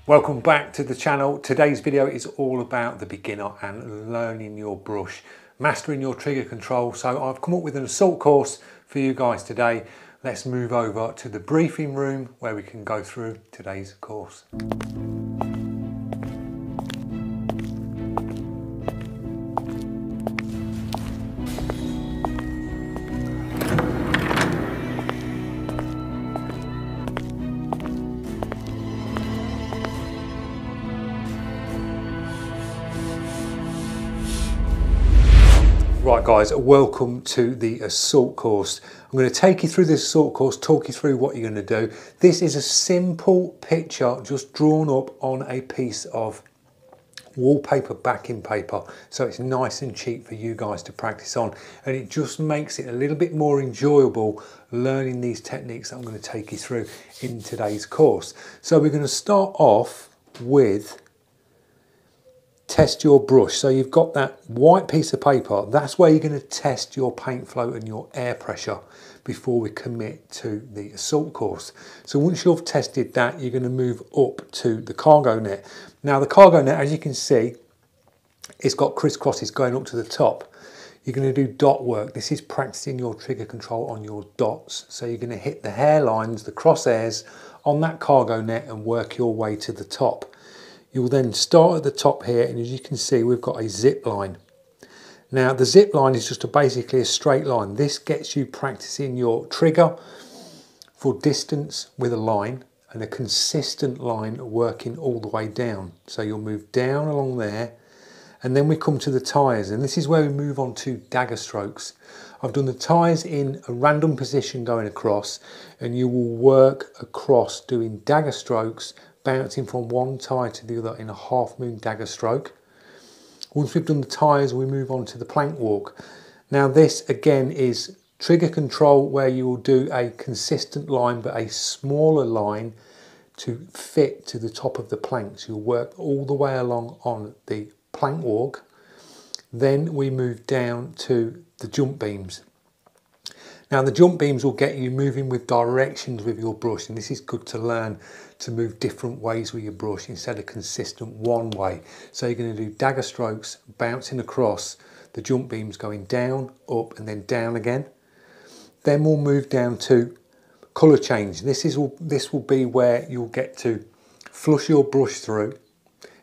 Welcome back to the channel. Today's video is all about the beginner and learning your brush, mastering your trigger control. So I've come up with an assault course for you guys today. Let's move over to the briefing room where we can go through today's course. Right guys, welcome to the assault course. I'm going to take you through this assault course, talk you through what you're going to do. This is a simple picture just drawn up on a piece of wallpaper backing paper, so it's nice and cheap for you guys to practice on, and it just makes it a little bit more enjoyable learning these techniques that I'm going to take you through in today's course. So we're going to start off with test your brush. So you've got that white piece of paper, that's where you're going to test your paint flow and your air pressure before we commit to the assault course. So once you've tested that, you're going to move up to the cargo net. Now the cargo net, as you can see, it's got crisscrosses going up to the top. You're going to do dot work. This is practicing your trigger control on your dots. So you're going to hit the hairlines, the crosshairs on that cargo net and work your way to the top. You'll then start at the top here, and as you can see, we've got a zip line. Now the zip line is just basically a straight line. This gets you practicing your trigger for distance with a line and a consistent line working all the way down. So you'll move down along there, and then we come to the tyres, and this is where we move on to dagger strokes. I've done the tyres in a random position going across, and you will work across doing dagger strokes, bouncing from one tyre to the other in a half moon dagger stroke. Once we've done the tyres, we move on to the plank walk. Now this again is trigger control, where you will do a consistent line but a smaller line to fit to the top of the plank. So you'll work all the way along on the plank walk. Then we move down to the jump beams. Now the jump beams will get you moving with directions with your brush, and this is good to learn to move different ways with your brush instead of consistent one way. So you're going to do dagger strokes, bouncing across the jump beams, going down, up and then down again. Then we'll move down to colour change. This will be where you'll get to flush your brush through,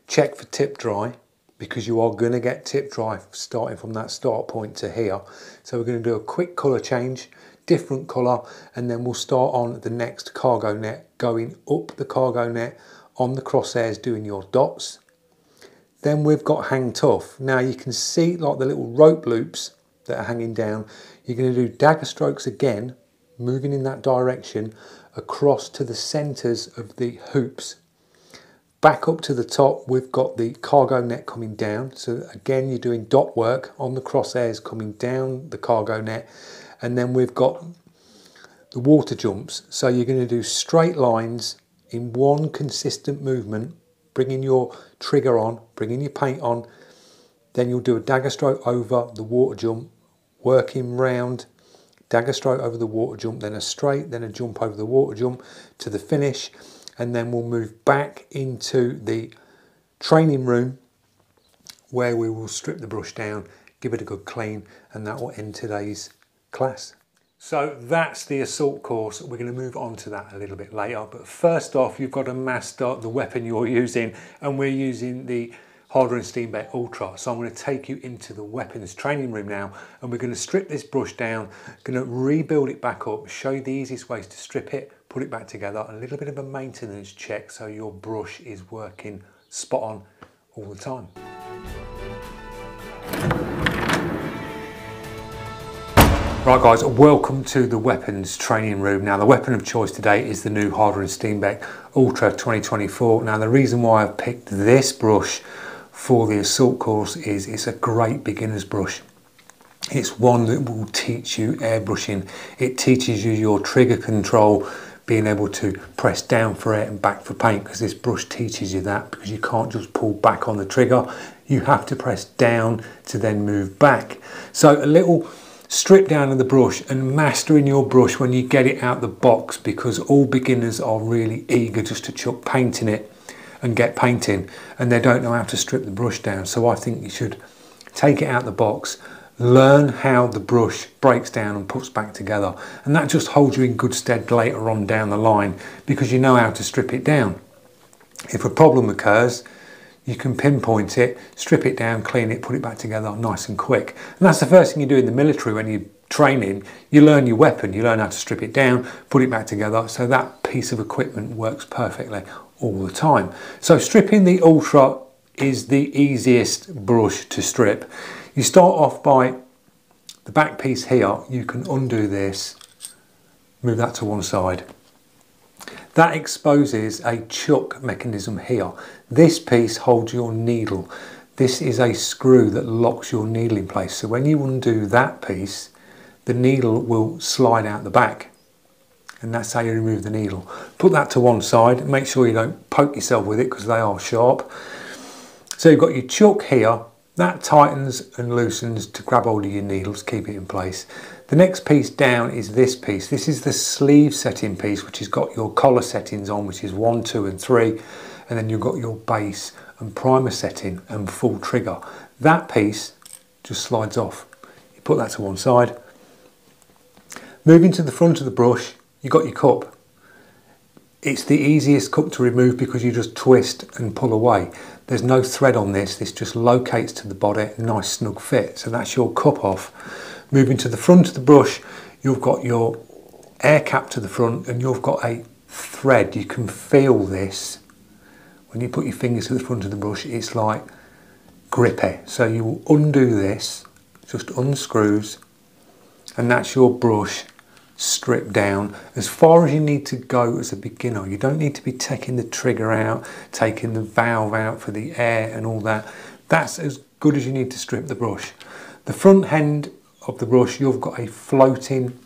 check for tip dry, because you are going to get tip dry starting from that start point to here. So we're going to do a quick colour change, different colour, and then we'll start on the next cargo net, going up the cargo net on the crosshairs doing your dots. Then we've got hang tough. Now you can see like the little rope loops that are hanging down. You're going to do dagger strokes again, moving in that direction across to the centres of the hoops. Back up to the top, we've got the cargo net coming down. So again, you're doing dot work on the crosshairs coming down the cargo net. And then we've got the water jumps. So you're going to do straight lines in one consistent movement, bringing your trigger on, bringing your paint on. Then you'll do a dagger stroke over the water jump, working round, dagger stroke over the water jump, then a straight, then a jump over the water jump to the finish. And then we'll move back into the training room where we will strip the brush down, give it a good clean, and that will end today's class. So that's the assault course. We're going to move on to that a little bit later, but first off you've got to master the weapon you're using, and we're using the Hardware & Steenbeck Ultra. So I'm going to take you into the weapons training room now, and we're going to strip this brush down, going to rebuild it back up, show you the easiest ways to strip it, put it back together, a little bit of a maintenance check so your brush is working spot on all the time. Right guys, welcome to the weapons training room. Now the weapon of choice today is the new Hardware & Steenbeck Ultra 2024. Now the reason why I've picked this brush for the assault course is it's a great beginner's brush. It's one that will teach you airbrushing. It teaches you your trigger control, being able to press down for air and back for paint, because this brush teaches you that, because you can't just pull back on the trigger. You have to press down to then move back. So a little strip down of the brush and mastering your brush when you get it out the box, because all beginners are really eager just to chuck paint in it and get painting and they don't know how to strip the brush down. So I think you should take it out of the box, learn how the brush breaks down and puts back together, and that just holds you in good stead later on down the line because you know how to strip it down. If a problem occurs, you can pinpoint it, strip it down, clean it, put it back together nice and quick. And that's the first thing you do in the military when you're training. You learn your weapon, you learn how to strip it down, put it back together, so that piece of equipment works perfectly all the time. So stripping the Ultra is the easiest brush to strip. You start off by the back piece here. You can undo this, move that to one side. That exposes a chuck mechanism here. This piece holds your needle. This is a screw that locks your needle in place. So when you undo that piece, the needle will slide out the back. And that's how you remove the needle. Put that to one side. Make sure you don't poke yourself with it because they are sharp. So you've got your chuck here. That tightens and loosens to grab hold of your needles, keep it in place. The next piece down is this piece. This is the sleeve setting piece, which has got your collar settings on, which is 1, 2 and 3. And then you've got your base and primer setting and full trigger. That piece just slides off. You put that to one side. Moving to the front of the brush, you've got your cup. It's the easiest cup to remove because you just twist and pull away. There's no thread on this. This just locates to the body, nice snug fit. So that's your cup off. Moving to the front of the brush, you've got your air cap to the front and you've got a thread. You can feel this. When you put your fingers to the front of the brush, it's like grippy. So you will undo this, just unscrews, and that's your brush stripped down as far as you need to go as a beginner. You don't need to be taking the trigger out, taking the valve out for the air and all that. That's as good as you need to strip the brush. The front end of the brush, you've got a floating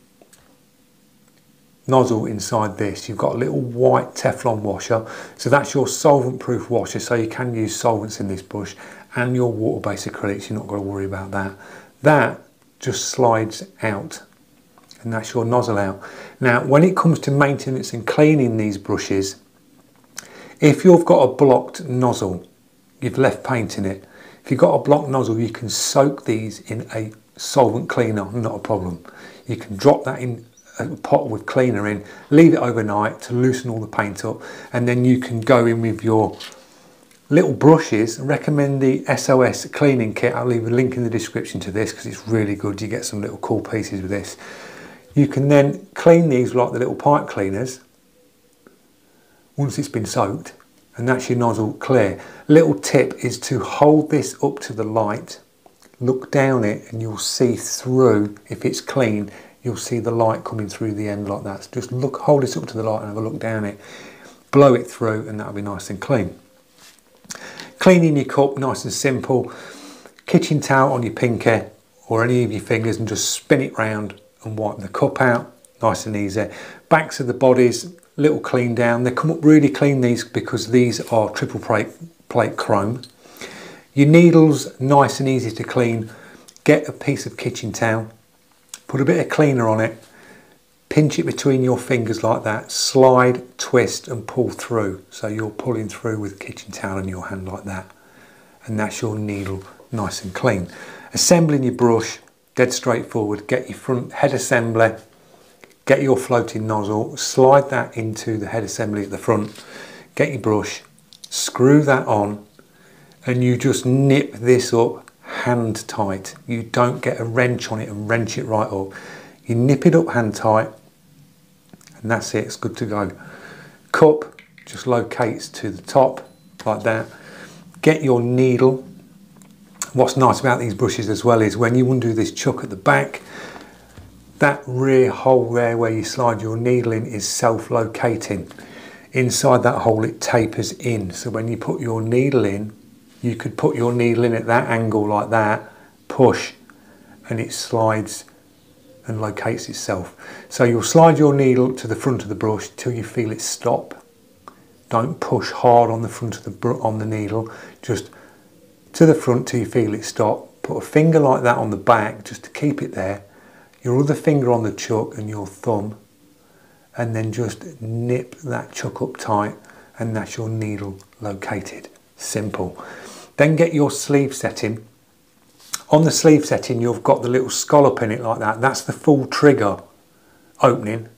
nozzle inside this. You've got a little white Teflon washer, so that's your solvent proof washer, so you can use solvents in this brush, and your water-based acrylics. You're not going to worry about that. That just slides out, and that's your nozzle out. Now when it comes to maintenance and cleaning these brushes, if you've got a blocked nozzle, you've left paint in it. If you've got a blocked nozzle, you can soak these in a solvent cleaner, not a problem. You can drop that in a pot with cleaner in, leave it overnight to loosen all the paint up, and then you can go in with your little brushes. I recommend the SOS cleaning kit. I'll leave a link in the description to this because it's really good. You get some little cool pieces with this. You can then clean these like the little pipe cleaners once it's been soaked, and that's your nozzle clear. Little tip is to hold this up to the light, look down it, and you'll see through. If it's clean, you'll see the light coming through the end like that. So just look, hold it up to the light and have a look down it, blow it through, and that'll be nice and clean. Cleaning your cup, nice and simple. Kitchen towel on your pinky or any of your fingers and just spin it round and wipe the cup out, nice and easy. Backs of the bodies, little clean down. They come up really clean, these, because these are triple plate chrome. Your needles, nice and easy to clean. Get a piece of kitchen towel, put a bit of cleaner on it, pinch it between your fingers like that, slide, twist and pull through. So you're pulling through with kitchen towel in your hand like that. And that's your needle nice and clean. Assembling your brush, dead straightforward. Get your front head assembly, get your floating nozzle, slide that into the head assembly at the front, get your brush, screw that on, and you just nip this up hand tight. You don't get a wrench on it and wrench it right up. You nip it up hand tight, and that's it, it's good to go. Cup just locates to the top like that. Get your needle. What's nice about these brushes as well is when you undo this chuck at the back, that rear hole there where you slide your needle in is self-locating. Inside that hole it tapers in, so when you put your needle in, you could put your needle in at that angle like that, push, and it slides and locates itself. So you'll slide your needle to the front of the brush till you feel it stop. Don't push hard on the front of the needle, just to the front till you feel it stop. Put a finger like that on the back just to keep it there, your other finger on the chuck and your thumb, and then just nip that chuck up tight and that's your needle located. Simple. Then get your sleeve setting. On the sleeve setting you've got the little scallop in it like that. That's the full trigger opening.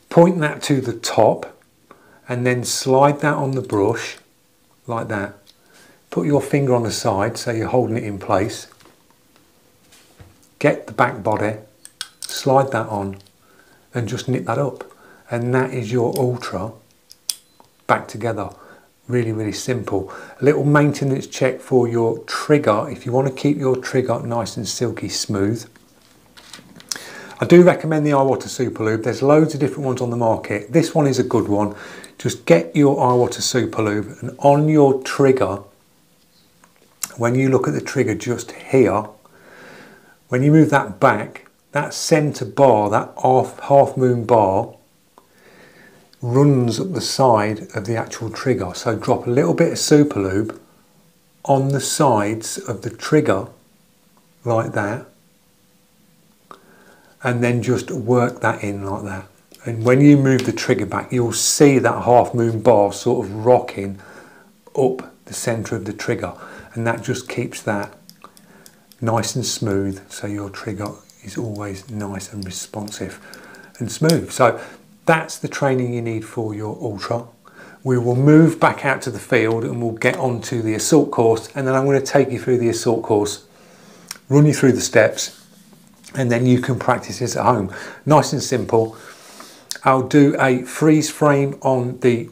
Point that to the top and then slide that on the brush like that. Put your finger on the side so you're holding it in place. Get the back body, slide that on and just knit that up. And that is your ultra back together. Really, really simple. A little maintenance check for your trigger. If you want to keep your trigger nice and silky smooth, I do recommend the iWater Super Lube. There's loads of different ones on the market. This one is a good one. Just get your iWater Super Lube and on your trigger, when you look at the trigger just here, when you move that back, that centre bar, that half moon bar, runs up the side of the actual trigger. So drop a little bit of Super Lube on the sides of the trigger like that, and then just work that in like that. And when you move the trigger back, you'll see that half moon bar sort of rocking up the centre of the trigger, and that just keeps that nice and smooth, so your trigger is always nice and responsive and smooth. So that's the training you need for your ultra. We will move back out to the field and we'll get on to the assault course, and then I'm going to take you through the assault course, run you through the steps, and then you can practice this at home. Nice and simple. I'll do a freeze frame on the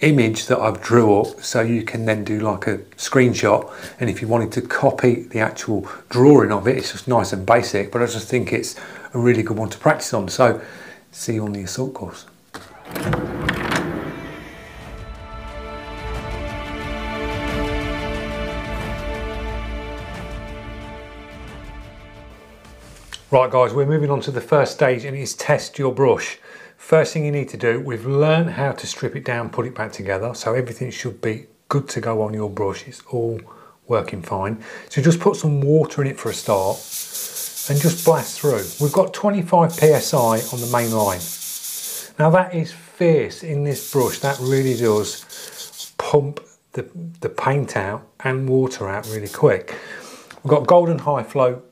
image that I've drew up, so you can then do like a screenshot, and if you wanted to copy the actual drawing of it, it's just nice and basic, but I just think it's a really good one to practice on. So see you on the assault course. Right guys, we're moving on to the first stage, and it's test your brush. First thing you need to do, we've learned how to strip it down, put it back together, so everything should be good to go on your brush. It's all working fine. So just put some water in it for a start and just blast through. We've got 25 psi on the main line. Now that is fierce in this brush. That really does pump the paint out and water out really quick. We've got golden high flow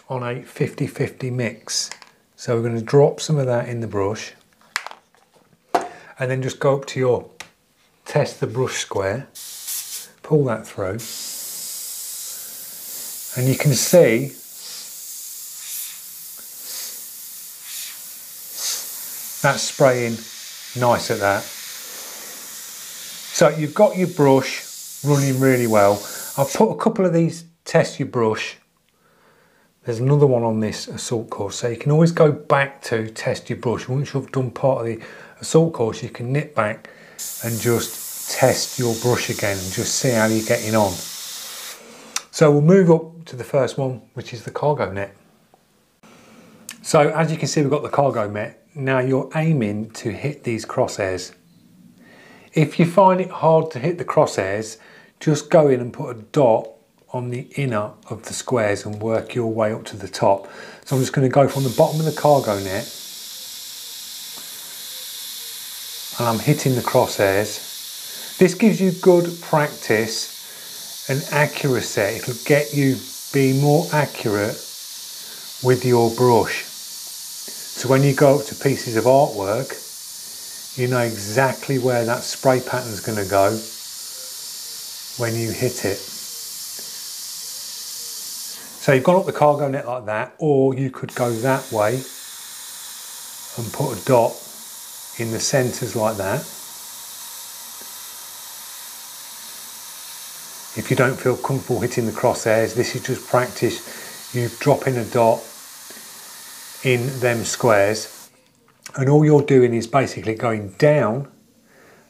on a 50-50 mix. So we're going to drop some of that in the brush and then just go up to your test the brush square, pull that through, and you can see that's spraying nice at that. So you've got your brush running really well. I've put a couple of these test your brush. There's another one on this assault course, so you can always go back to test your brush. Once you've done part of the assault course, you can nip back and just test your brush again and just see how you're getting on. So we'll move up to the first one, which is the cargo net. So as you can see, we've got the cargo net. Now you're aiming to hit these crosshairs. If you find it hard to hit the crosshairs, just go in and put a dot on the inner of the squares and work your way up to the top. So I'm just going to go from the bottom of the cargo net and I'm hitting the crosshairs. This gives you good practice and accuracy. It'll get you be more accurate with your brush. So when you go up to pieces of artwork, you know exactly where that spray pattern is going to go when you hit it. So you've gone up the cargo net like that, or you could go that way and put a dot in the centres like that. If you don't feel comfortable hitting the crosshairs, this is just practice. You drop in a dot in them squares, and all you're doing is basically going down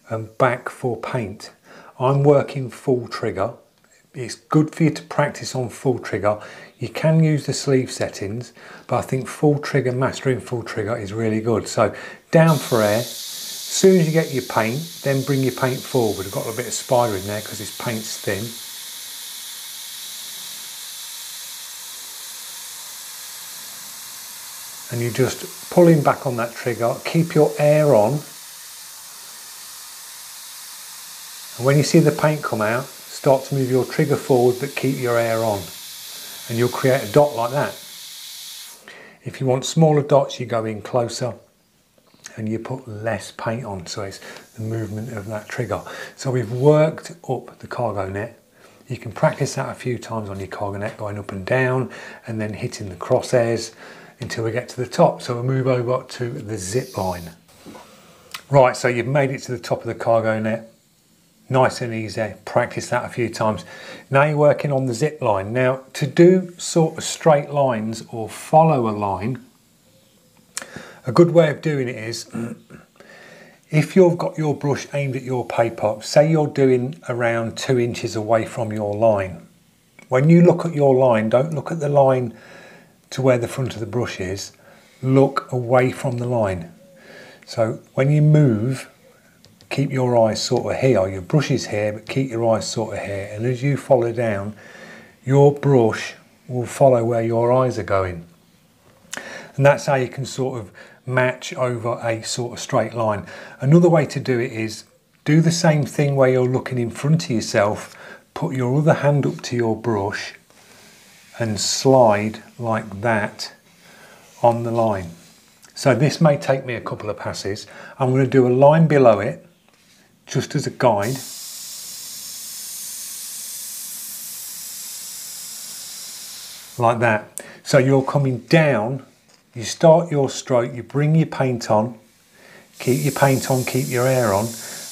and back for paint. I'm working full trigger. It's good for you to practice on full trigger. You can use the sleeve settings, but I think full trigger, mastering full trigger is really good. So down for air. As soon as you get your paint, then bring your paint forward. I've got a bit of spider in there because this paint's thin. And you just pulling back on that trigger, keep your air on, And when you see the paint come out, start to move your trigger forward but keep your air on. And you'll create a dot like that. If you want smaller dots, you go in closer and you put less paint on, so it's the movement of that trigger. So we've worked up the cargo net. You can practice that a few times on your cargo net, going up and down and then hitting the crosshairs until we get to the top. So we'll move over to the zip line. Right, so you've made it to the top of the cargo net. Nice and easy, practice that a few times. Now you're working on the zip line. Now to do sort of straight lines or follow a line, a good way of doing it is, if you've got your brush aimed at your paper, say you're doing around 2 inches away from your line. When you look at your line, don't look at the line to where the front of the brush is, look away from the line. So when you move, keep your eyes sort of here, your brush is here, but keep your eyes sort of here. And as you follow down, your brush will follow where your eyes are going. And that's how you can sort of match over a sort of straight line. Another way to do it is do the same thing where you're looking in front of yourself, put your other hand up to your brush and slide like that on the line. So this may take me a couple of passes. I'm going to do a line below it just as a guide. Like that. So you're coming down, you start your stroke, you bring your paint on, keep your paint on, keep your air on,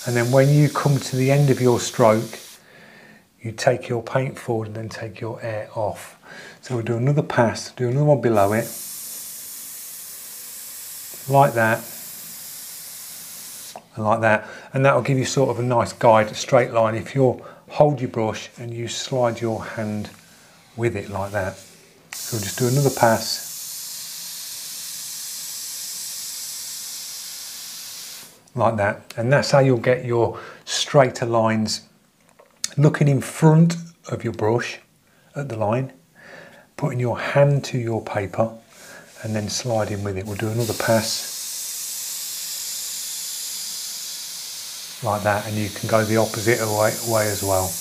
and then when you come to the end of your stroke, you take your paint forward and then take your air off. So we'll do another pass, do another one below it, like that, and like that, and that will give you sort of a nice guide, a straight line. If you hold your brush and you slide your hand with it like that. So we'll just do another pass, like that, and that's how you'll get your straighter lines, looking in front of your brush at the line, putting your hand to your paper and then sliding with it. We'll do another pass like that, and you can go the opposite way as well.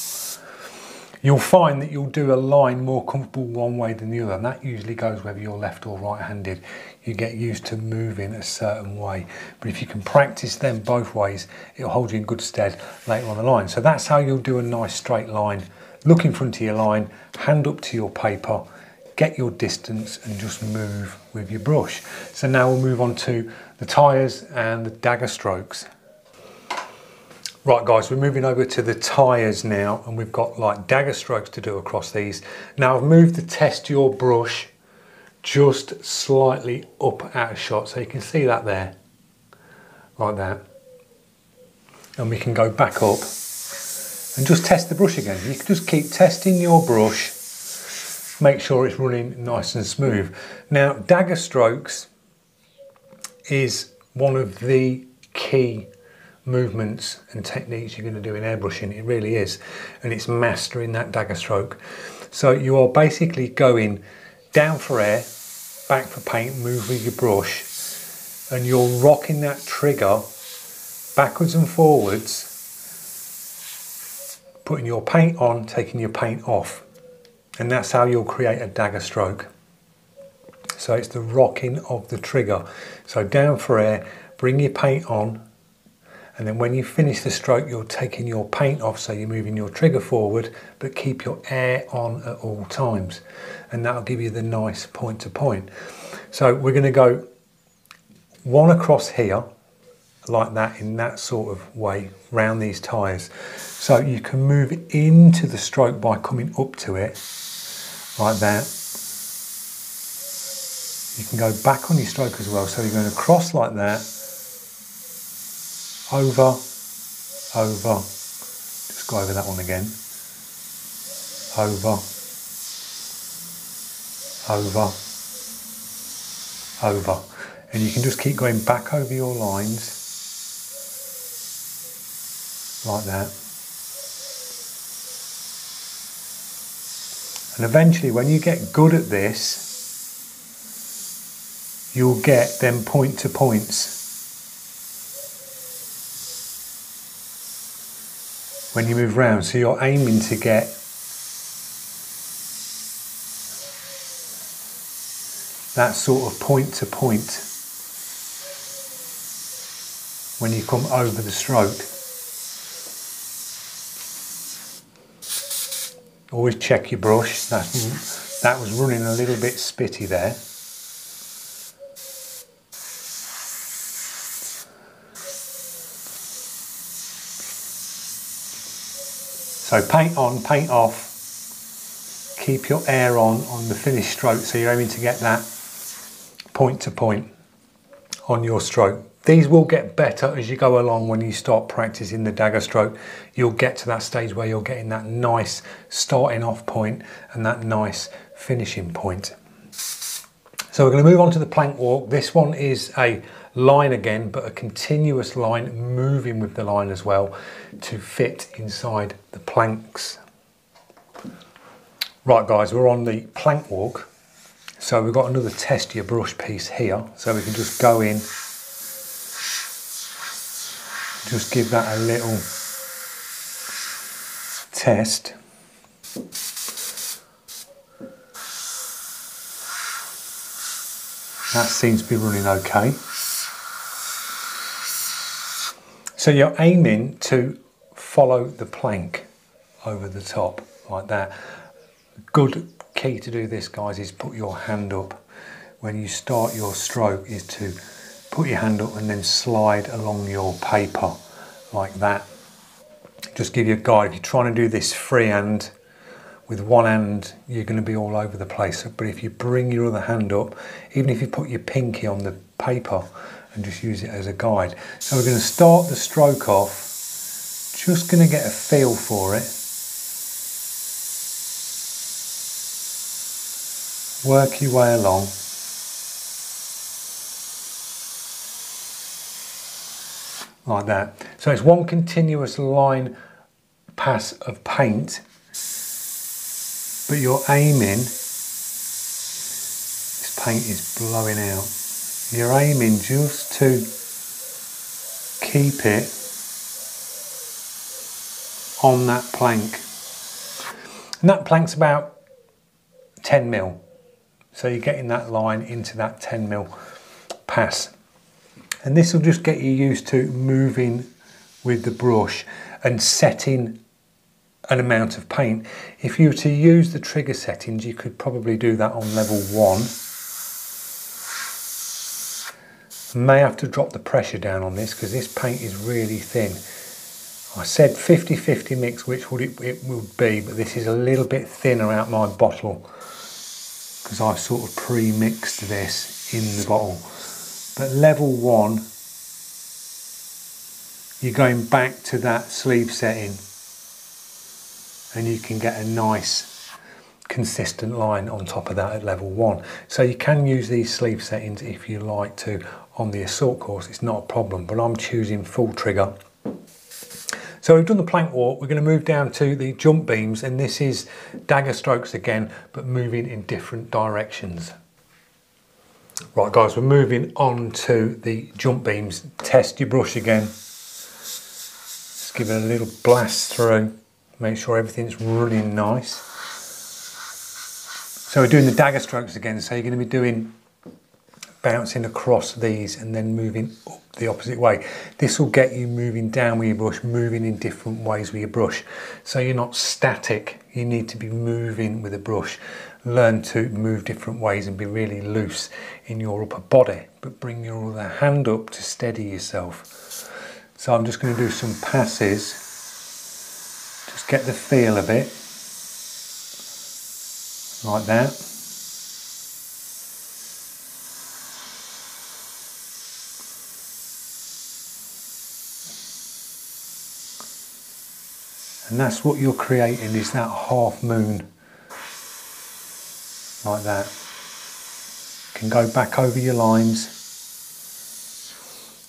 You'll find that you'll do a line more comfortable one way than the other, and that usually goes whether you're left or right handed. You get used to moving a certain way, but if you can practice them both ways, it'll hold you in good stead later on the line. So that's how you'll do a nice straight line. Look in front of your line, hand up to your paper, get your distance and just move with your brush. So now we'll move on to the tyres and the dagger strokes. Right guys, we're moving over to the tyres now, and we've got like dagger strokes to do across these. Now I've moved the test your brush just slightly up out of shot, so you can see that there, like that. And we can go back up and just test the brush again. You can just keep testing your brush, make sure it's running nice and smooth. Now dagger strokes is one of the key movements and techniques you're going to do in airbrushing. It really is, and it's mastering that dagger stroke. So you are basically going down for air, back for paint, move with your brush, and you're rocking that trigger backwards and forwards, putting your paint on, taking your paint off, and that's how you'll create a dagger stroke. So it's the rocking of the trigger. So down for air, bring your paint on, and then when you finish the stroke, you're taking your paint off, so you're moving your trigger forward, but keep your air on at all times. And that'll give you the nice point to point. So we're going to go one across here, like that, in that sort of way, round these tyres. So you can move into the stroke by coming up to it, like that. You can go back on your stroke as well. So you're going across like that, over, over, just go over that one again, over, over, over, and you can just keep going back over your lines like that. And eventually when you get good at this, you'll get them point to points when you move round. So you're aiming to get that sort of point to point when you come over the stroke. Always check your brush. That was running a little bit spitty there. So paint on, paint off, keep your air on the finished stroke, so you're aiming to get that point to point on your stroke. These will get better as you go along. When you start practicing the dagger stroke, you'll get to that stage where you're getting that nice starting off point and that nice finishing point. So we're going to move on to the plank walk. This one is a line again, but a continuous line, moving with the line as well to fit inside the planks. Right guys, we're on the plank walk. So we've got another test your brush piece here. So we can just go in, just give that a little test. That seems to be running okay. So you're aiming to follow the plank over the top like that. Good key to do this, guys, is put your hand up. When you start your stroke, is to put your hand up and then slide along your paper like that. Just give you a guide. If you're trying to do this freehand, with one hand you're going to be all over the place, but if you bring your other hand up, even if you put your pinky on the paper and just use it as a guide. So we're going to start the stroke off, just going to get a feel for it, work your way along. Like that. So it's one continuous line pass of paint, but you're aiming, this paint is blowing out, you're aiming just to keep it on that plank. And that plank's about 10 mil. So you're getting that line into that 10 mil pass. And this will just get you used to moving with the brush and setting an amount of paint. If you were to use the trigger settings, you could probably do that on level 1. May have to drop the pressure down on this because this paint is really thin. I said 50-50 mix, which it would be, but this is a little bit thinner out my bottle because I've sort of pre-mixed this in the bottle. But level 1, you're going back to that sleeve setting and you can get a nice consistent line on top of that at level 1. So you can use these sleeve settings if you like to on the assault course, it's not a problem, but I'm choosing full trigger. So we've done the plank walk, we're going to move down to the jump beams, and this is dagger strokes again, but moving in different directions. Right guys, we're moving on to the jump beams. Test your brush again. Just give it a little blast through. Make sure everything's running nice. So we're doing the dagger strokes again. So you're going to be doing bouncing across these and then moving up the opposite way. This will get you moving down with your brush, moving in different ways with your brush. So you're not static. You need to be moving with a brush. Learn to move different ways and be really loose in your upper body, but bring your other hand up to steady yourself. So I'm just going to do some passes, just get the feel of it, like that. And that's what you're creating, is that half moon, like that. Can go back over your lines.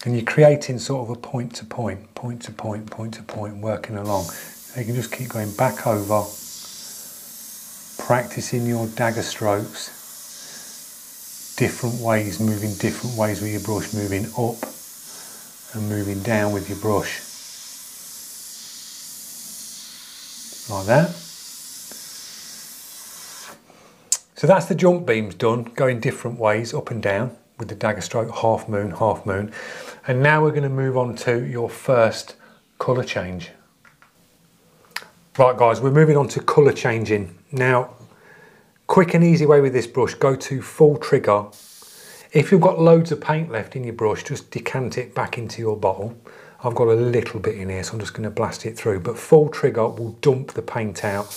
And you're creating sort of a point to point, point to point, point to point, working along. So you can just keep going back over, practicing your dagger strokes, different ways, moving different ways with your brush, moving up and moving down with your brush. like that. So that's the jump beams done, going different ways, up and down, with the dagger stroke, half moon, half moon. And now we're going to move on to your first colour change. Right guys, we're moving on to colour changing. Now, quick and easy way with this brush, go to full trigger. If you've got loads of paint left in your brush, just decant it back into your bottle. I've got a little bit in here, so I'm just going to blast it through. But full trigger will dump the paint out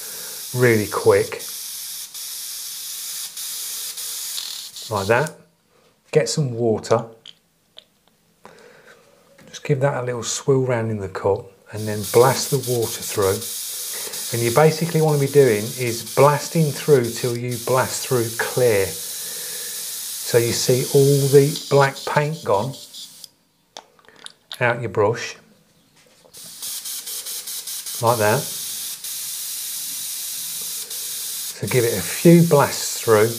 really quick. Like that. Get some water. Just give that a little swill round in the cup and then blast the water through. And you basically want to be doing is blasting through till you blast through clear. So you see all the black paint gone out your brush, like that. So give it a few blasts through,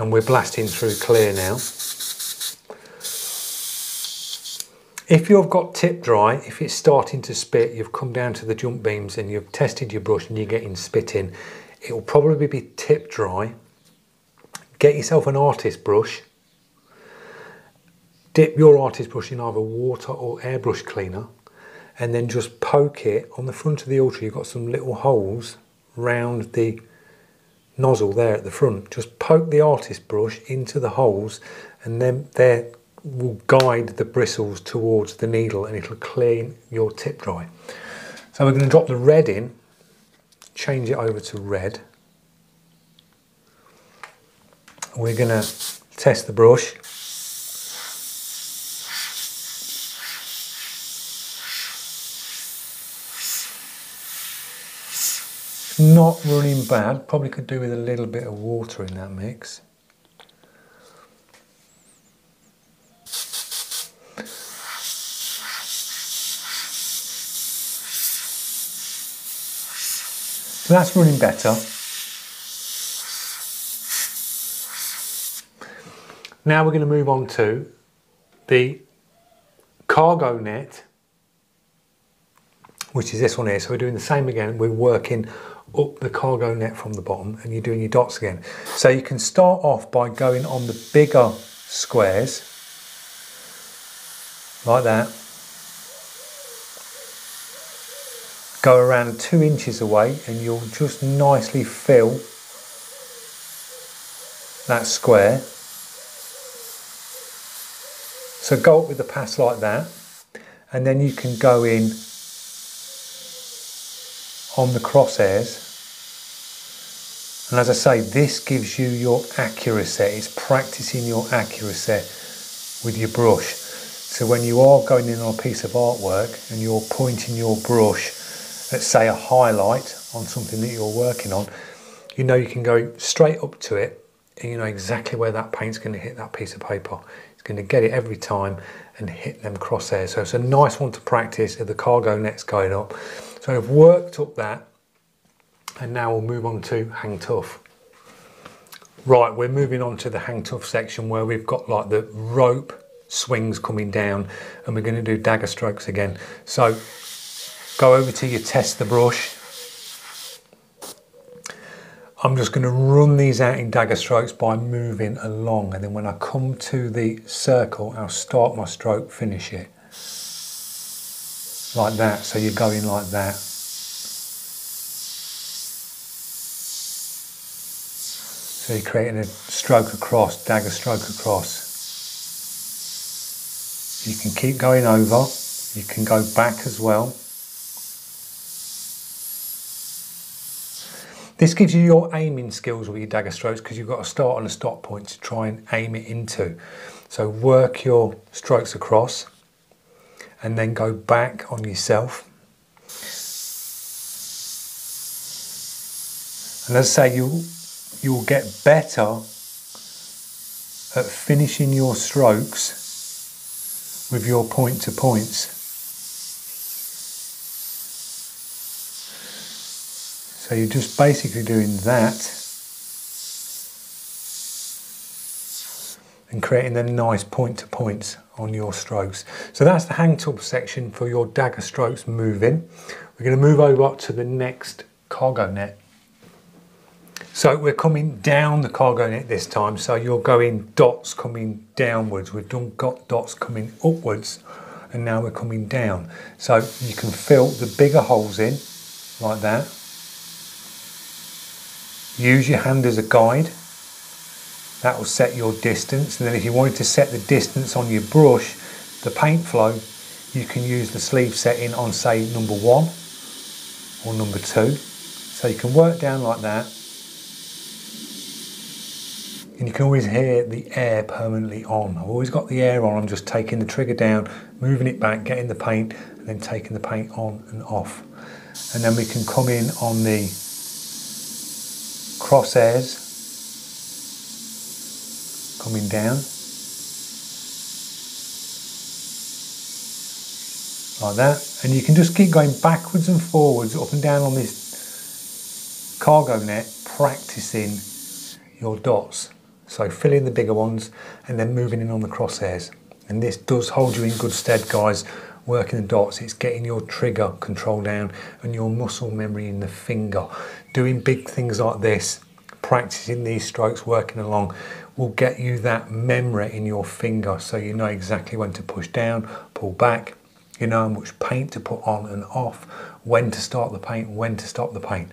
and we're blasting through clear now. If you've got tip dry, if it's starting to spit, you've come down to the jump beams and you've tested your brush and you're getting spitting, it will probably be tip dry. Get yourself an artist brush. Dip your artist brush in either water or airbrush cleaner, and then just poke it on the front of the ultra. You've got some little holes round the nozzle there at the front. Just poke the artist brush into the holes, and then there will guide the bristles towards the needle, and it'll clean your tip dry. So we're going to drop the red in, change it over to red. We're going to test the brush. Not running bad, probably could do with a little bit of water in that mix. So that's running better. Now we're going to move on to the cargo net, which is this one here. So we're doing the same again. We're working up the cargo net from the bottom, and you're doing your dots again. So you can start off by going on the bigger squares, like that. Go around 2 inches away and you'll just nicely fill that square. So go up with the pass like that, and then you can go in on the crosshairs. And as I say, this gives you your accuracy. It's practicing your accuracy with your brush. So when you are going in on a piece of artwork and you're pointing your brush at, say, a highlight on something that you're working on, you know you can go straight up to it and you know exactly where that paint's going to hit that piece of paper. It's going to get it every time and hit them crosshairs. So it's a nice one to practice if the cargo net's going up. So I've worked up that, and now we'll move on to hang tough. Right, we're moving on to the hang tough section where we've got like the rope swings coming down, and we're going to do dagger strokes again. So go over to your test the brush. I'm just going to run these out in dagger strokes by moving along, and then when I come to the circle, I'll start my stroke, finish it. Like that, so you're going like that. So you're creating a stroke across, dagger stroke across. You can keep going over, you can go back as well. This gives you your aiming skills with your dagger strokes, because you've got a start and a stop point to try and aim it into. So work your strokes across and then go back on yourself. And as I say, you'll get better at finishing your strokes with your point to points. So you're just basically doing that and creating them nice point to points on your strokes. So that's the hang tub section for your dagger strokes moving. We're going to move over to the next cargo net. So we're coming down the cargo net this time, so you're going dots coming downwards. We've got dots coming upwards, and now we're coming down. So you can fill the bigger holes in like that. Use your hand as a guide. That will set your distance, and then if you wanted to set the distance on your brush, the paint flow, you can use the sleeve setting on, say, number 1 or number 2. So you can work down like that. And you can always hear the air permanently on. I've always got the air on. I'm just taking the trigger down, moving it back, getting the paint, and then taking the paint on and off. And then we can come in on the crosshairs, coming down, like that. And you can just keep going backwards and forwards, up and down on this cargo net, practicing your dots. So fill in the bigger ones and then moving in on the crosshairs. And this does hold you in good stead, guys, working the dots. It's getting your trigger control down and your muscle memory in the finger. Doing big things like this, practicing these strokes, working along, will get you that memory in your finger, so you know exactly when to push down, pull back, you know which paint to put on and off, when to start the paint, when to stop the paint.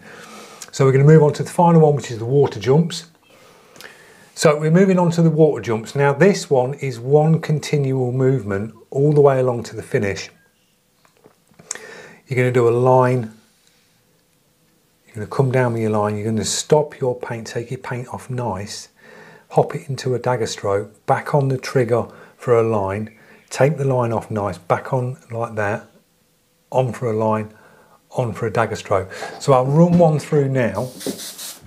So we're going to move on to the final one, which is the water jumps. So we're moving on to the water jumps. Now this one is one continual movement all the way along to the finish. You're going to do a line, you're going to come down with your line, you're going to stop your paint, take your paint off nice, hop it into a dagger stroke, back on the trigger for a line, take the line off nice, back on like that, on for a line, on for a dagger stroke. So I'll run one through now,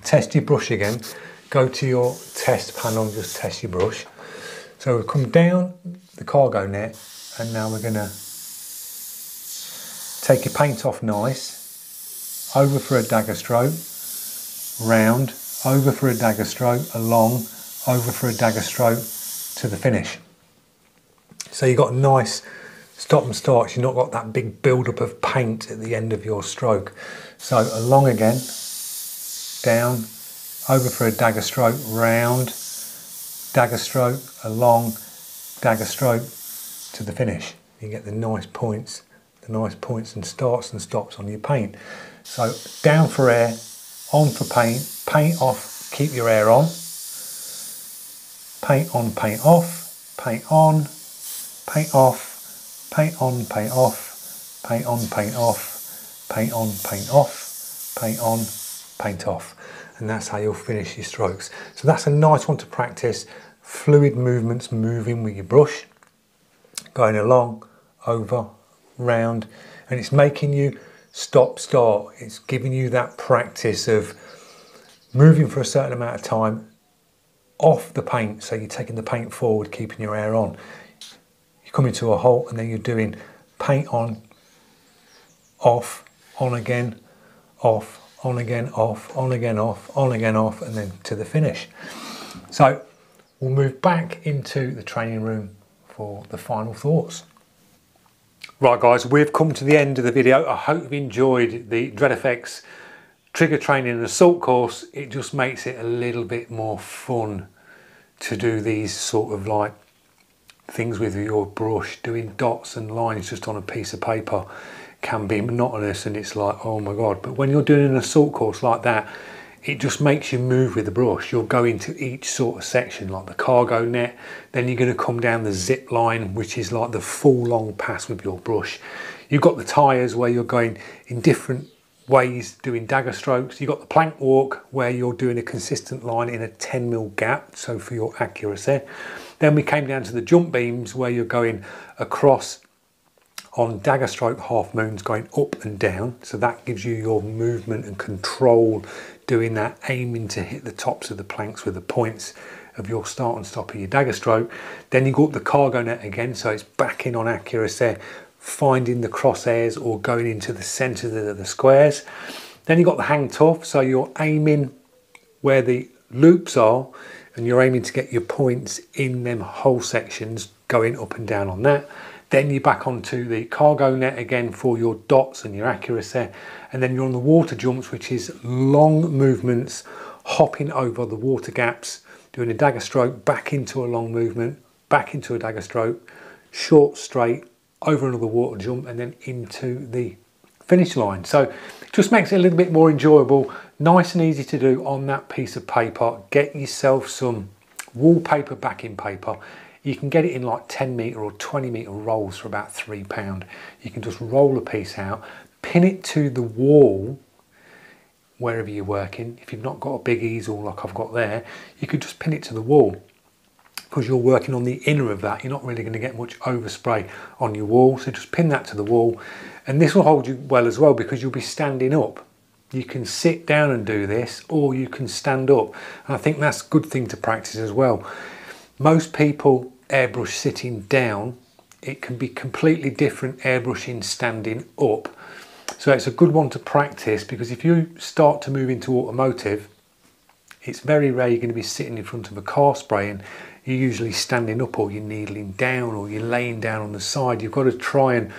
test your brush again, go to your test panel, just test your brush. So we've come down the cargo net, and now we're going to take your paint off nice, over for a dagger stroke, round, over for a dagger stroke, along, over for a dagger stroke to the finish. So you've got a nice stop and start. You've not got that big build-up of paint at the end of your stroke. So along again, down, over for a dagger stroke, round, dagger stroke, along, dagger stroke to the finish. You get the nice points and starts and stops on your paint. So down for air, on for paint, paint off, keep your air on, paint on, paint off, paint on, paint off, paint on, paint off, paint on, paint off, paint on, paint off, paint on, paint off. And that's how you'll finish your strokes. So that's a nice one to practice. Fluid movements, moving with your brush, going along, over, round, and it's making you stop, start. It's giving you that practice of moving for a certain amount of time off the paint. So you're taking the paint forward, keeping your air on. You come into a halt and then you're doing paint on, off, on again, off, on again, off, on again, off, on again, off, and then to the finish. So we'll move back into the training room for the final thoughts. Right guys, we've come to the end of the video. I hope you've enjoyed the Dred FX trigger training and assault course. It just makes it a little bit more fun to do these sort of like things with your brush. Doing dots and lines just on a piece of paper can be monotonous and it's like, oh my god. But when you're doing an assault course like that, it just makes you move with the brush. You'll go into each sort of section, like the cargo net, then you're going to come down the zip line, which is like the full long pass with your brush. You've got the tyres where you're going in different ways doing dagger strokes. You've got the plank walk where you're doing a consistent line in a 10mm gap, so for your accuracy. Then we came down to the jump beams where you're going across on dagger stroke half moons, going up and down, so that gives you your movement and control, doing that, aiming to hit the tops of the planks with the points of your start and stop of your dagger stroke. Then you go up the cargo net again, so it's backing on accuracy, finding the crosshairs or going into the centre of the squares. Then you've got the hang tough, so you're aiming where the loops are and you're aiming to get your points in them hole sections going up and down on that. Then you're back onto the cargo net again for your dots and your accuracy, and then you're on the water jumps, which is long movements, hopping over the water gaps, doing a dagger stroke, back into a long movement, back into a dagger stroke, short straight, over another water jump, and then into the finish line. So it just makes it a little bit more enjoyable, nice and easy to do on that piece of paper. Get yourself some wallpaper backing paper. You can get it in like 10 metre or 20 metre rolls for about £3. You can just roll a piece out, pin it to the wall wherever you're working. If you've not got a big easel like I've got there, you could just pin it to the wall. Because you're working on the inner of that, you're not really going to get much overspray on your wall. So just pin that to the wall, and this will hold you well as well because you'll be standing up. You can sit down and do this, or you can stand up. And I think that's a good thing to practice as well. Most people airbrush sitting down. It can be completely different airbrushing standing up. So it's a good one to practice, because if you start to move into automotive, it's very rare you're going to be sitting in front of a car spraying. You're usually standing up, or you're kneeling down, or you're laying down on the side. You've got to try and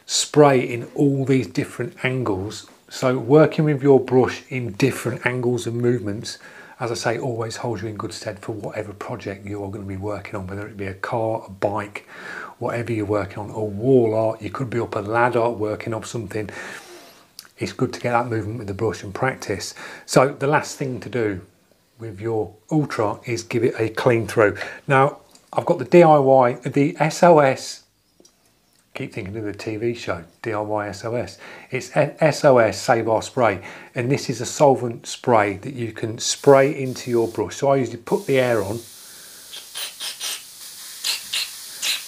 spray in all these different angles. So working with your brush in different angles and movements, as I say, always holds you in good stead for whatever project you're going to be working on, whether it be a car, a bike, whatever you're working on, or wall art. You could be up a ladder working on something. It's good to get that movement with the brush and practice. So the last thing to do with your Ultra is give it a clean through. Now I've got the DIY, the SOS, keep thinking of the TV show, DIY SOS. It's SOS Save Our Spray, and this is a solvent spray that you can spray into your brush. So I usually put the air on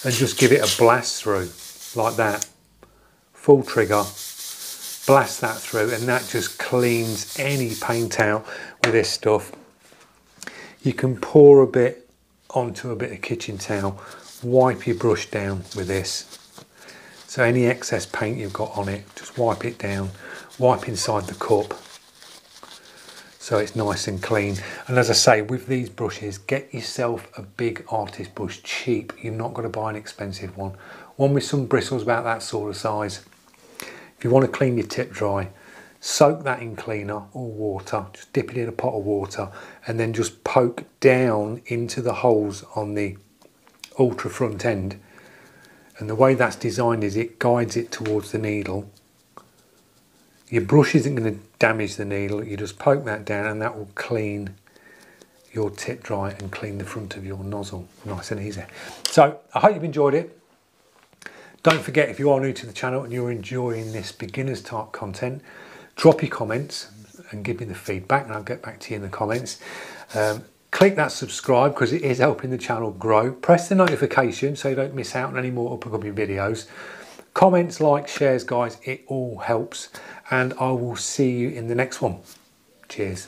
and just give it a blast through like that, full trigger, blast that through, and that just cleans any paint out with this stuff. You can pour a bit onto a bit of kitchen towel, wipe your brush down with this. So any excess paint you've got on it, just wipe it down, wipe inside the cup, so it's nice and clean. And as I say, with these brushes, get yourself a big artist brush, cheap. You're not going to buy an expensive one. One with some bristles about that sort of size. If you want to clean your tip dry, soak that in cleaner or water, just dip it in a pot of water, and then just poke down into the holes on the Ultra front end. And the way that's designed is it guides it towards the needle. Your brush isn't going to damage the needle, you just poke that down and that will clean your tip dry and clean the front of your nozzle, nice and easy. So I hope you've enjoyed it. Don't forget, if you are new to the channel and you're enjoying this beginners type content, drop your comments and give me the feedback, and I'll get back to you in the comments. Click that subscribe because it is helping the channel grow. Press the notification so you don't miss out on any more upcoming videos. Comments, likes, shares, guys, it all helps. And I will see you in the next one. Cheers.